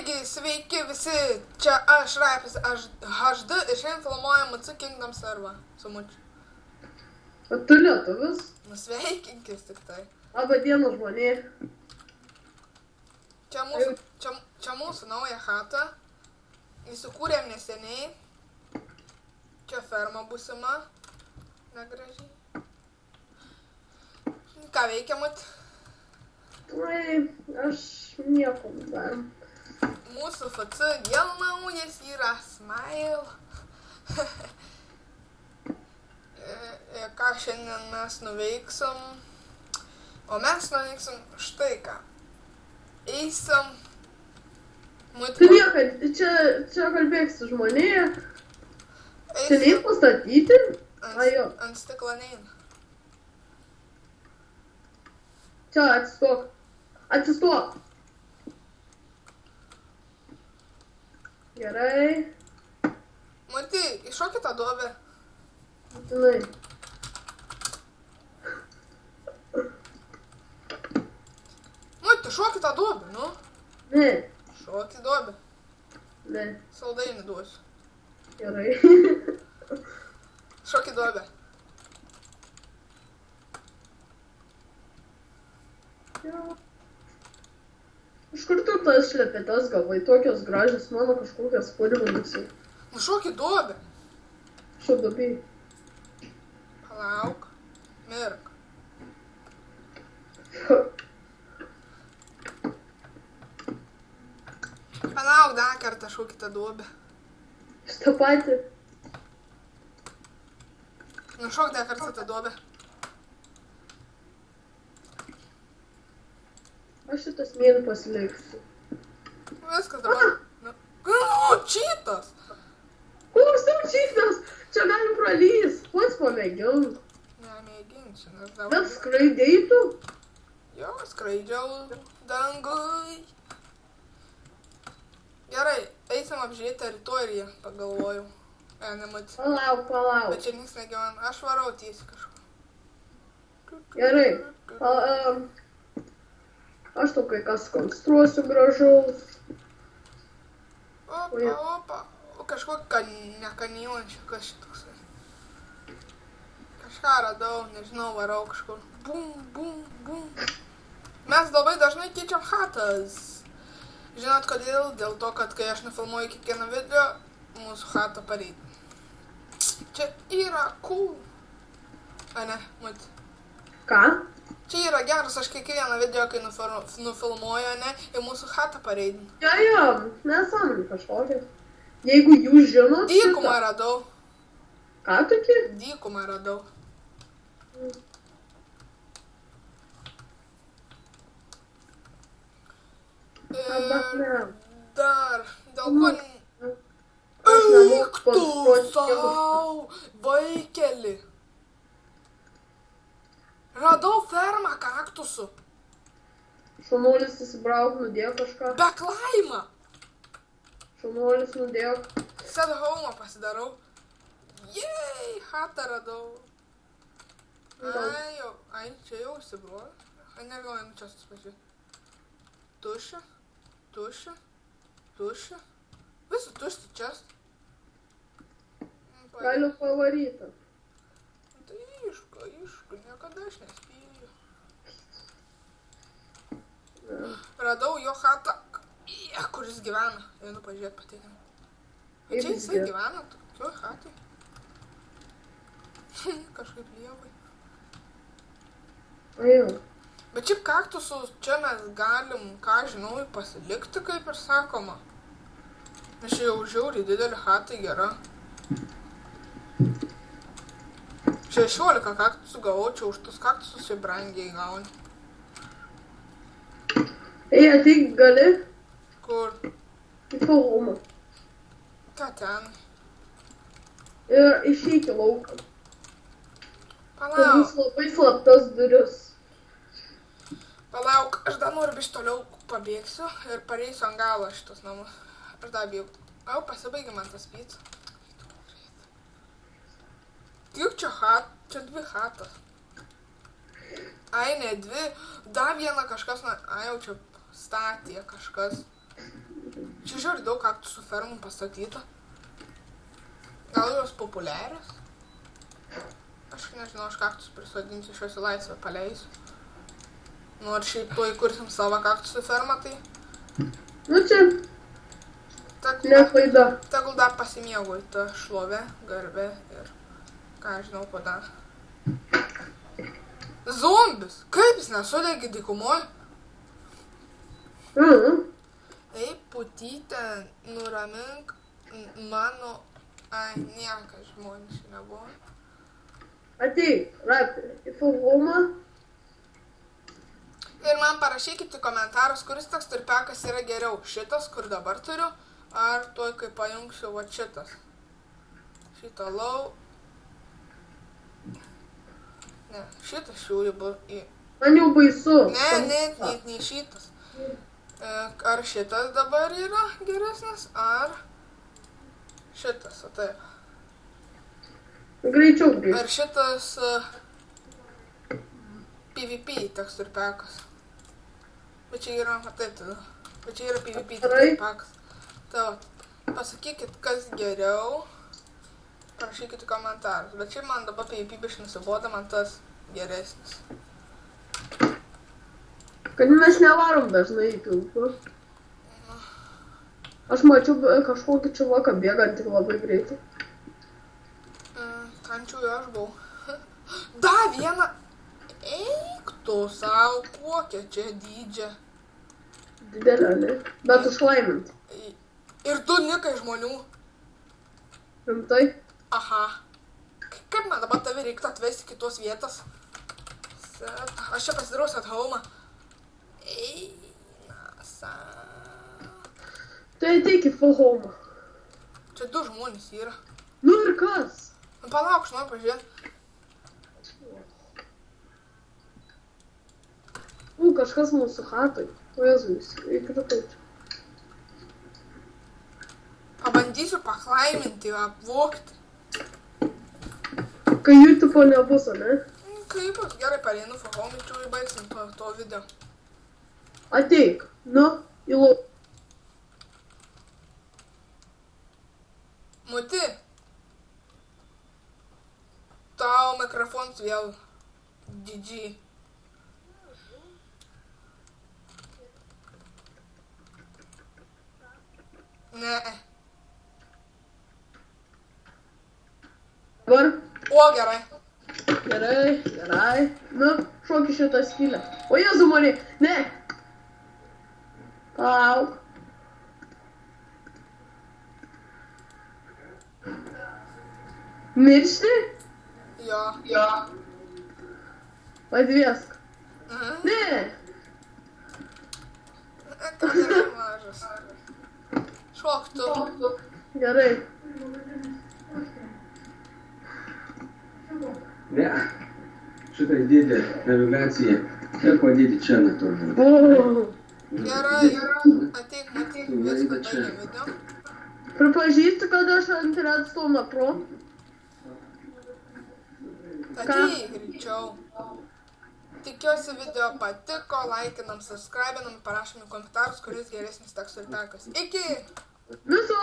Taigi, sveiki visi, čia aš Raipis, aš HD ir šiandien filmuojam MC Kingdom servą su Mučiu. O tu lietuvis? Nusveikinkis tik tai. Labą dieną, žmonė. Čia mūsų nauja chata. Įsikūrėm neseniai. Čia ferma būsima. Negražiai. Ką veikiam, Mat? Tai aš nieko nedarom. Mūsų FC vėl naujas yra Smile. Ką šiandien mes nuveiksim? O mes nuveiksim štai ką. Eisim. Tu nieko, čia kalbėk su žmonėje. Čia nei pastatyti? Ant stiklo neina. Čia atsistok. Atsistok. Gerai. Matai, iššokį tą duobę. Būtinai. Matai, šokį tą duobę, nu. Ne. Šokį duobę. Ne. Saldainį duosiu. Gerai. Šokį duobę. Iš kur tu tas šlepetes gavai, tokios gražios mano kažkokios pudrinusiai. Nu šokį duobę. Šudubiai. Palauk. Mirk. Palauk, dar kartą šokį tą duobę. Šitą patį. Nu šok dar kartą tą duobę. Aš šitas mėnų pasiliksiu. Viskas dabar. Nu, čytas. Koks tam čytas? Čia galim pralys. Pats pamėgink. Nemėginsiu, nes dabar... Bet skraidėjai tu? Jo, skraidžiau dangui. Gerai, eisim apžiūrėti teritoriją, pagalvojau. Nematyti. Palauk. Bet čia niks negyvena. Aš varau tiesiai kažkur. Gerai. Aš tau kai kas konstruosiu gražaus. Opa. O kažkokį nekaniončią, kas šitoksai. Kažką radau, nežinau, varau kažkur. Bum. Mes labai dažnai keičiam chatas. Žinot kodėl? Dėl to, kad kai aš nufilmuoju kiekvieną video, mūsų chata pareidina. Čia yra cool. A ne, mat. Ką? Čia yra geras, aš kiekvieną video, kai nufilmuoju, ne, į mūsų chatą pareidinu. Jo, nesąmonė kažkokia. Jeigu jūs žinot... Dykumą radau. Ką tokie? Dykumą radau. Dar, dėl ko... Eik tu sau, vaikeli. Radau fermą kaktusų. Šunuolis įsibrauk, nudėk kažką. Beklaimą. Šunuolis nudėk. Set home pasidarau. Jei, hatą radau. Ai, čia jau įsibruoju. Ai, negalvoju, čia suspažiu. Tušia. Visi tušti čia. Galiu pavarytą. Tai iška, niekada aš nespėju. Radau jo chatą, kuris gyvena. Einu pažiūrėt patikim. O čia jisai gyvena, tokioj chatai. Kažkaip lievai. Ajau. Bet šiaip kaktusus čia mes galim, ką žinau, pasilikti, kaip ir sakoma. Nes čia jau žiauriai didelė chatai gera. 16 kaktusų gavau, čia už tus kaktusus čia brangiai gauni. Ei, ateik gali? Kur? Į filmą. Ką ten? Ir išeik į lauką. Palauk. Mums labai slaptas duris. Palauk, aš dar noriu biškį toliau pabėgsiu ir pareisiu ant galo šitus namus. Aš dar bijau. Au, pasibaigė man tas pizza. Juk čia dvi chatas. Ai, ne dvi. Dar vieną kažkas, ai jau čia statė kažkas. Čia žiūri daug kaktusų fermų pastatyta. Gal jos populiarios? Aš nežinau, aš kaktus prisodinsiu, iš jos į laisvę paleisiu. Nors šiaip to įkursim savo kaktusų fermą, tai... Nu čia, ne klaida. Tegul dar pasimėgauji tą šlovę, garbę ir ką žinau, ko dar. Zombis! Kaip jis nesudegi dykumoj? Ei, putytė, nuramink mano... Ai, niekas žmonės nebuvo. Ateik, Rapti, į filmą. Ir man parašykite komentarus, kuris teksturpekas yra geriau. Šitas, kur dabar turiu, ar tuoj, kai pajungsiu va šitas. Šitą lau. Ne, šitas žiūri į... Man jau baisu. Ne šitas. Ar šitas dabar yra geresnis, ar šitas, o taip. Greičiau grįžti. Ar šitas PvP teksturpekas. Bet čia yra, taip tada. Bet čia yra PvP teksturpekas. Tai va, pasakykit, kas geriau. Parašykite komentarus. Bet čia man dabar PvP biškai nusiboda, man tas geresnis. Kad mes nevarom dažnai į pilkus. Aš mačiau kažkokį čiuvaką bėgantį labai greitai. Kančiųjų aš buvau. Da, vieną. Eik tu savo, kokia čia dydžia. Didelė, ne? Bet užlaiminti. Ir du nikai žmonių. Rimtai? Aha. Kaip man dabar tave reiktų atvesti kitos vietos? Aš čia pasidarausiu at home. Eina, Tai ateik į full home. Čia du žmonės yra. Nu ir kas? Nu palauk, aš noriu pažiūrėti. Kažkas mūsų hatoj. O Jėzus, įkritai čia. Pabandysiu paklaiminti, apvogti. Kai jų tipo nebus, ne? Kaip bus, gerai, pareinu fahomičiu ir baigsim to video. Ateik, nu, į lauk. Muti. Tau mikrofonas vėl GG. Ne. Dabar? O, gerai. Gerai. Nu, šokį šitą skylę. O Jėzu mane, ne. Palauk. Miršti? Jo. Padviesk. Ne. Ką gerai mažas. Šok tu. Gerai. Ne, šitą įdėti navigaciją ir padėti čia netoli. Gerai. Ateik, viską baigė video. Pripažįstu, kad aš ant redstone pro. Ateik greičiau. Tikiuosi video patiko, laikinam, subscribinam, parašom į komentarus, kuris geresnis teksturpekas. Iki! Viso!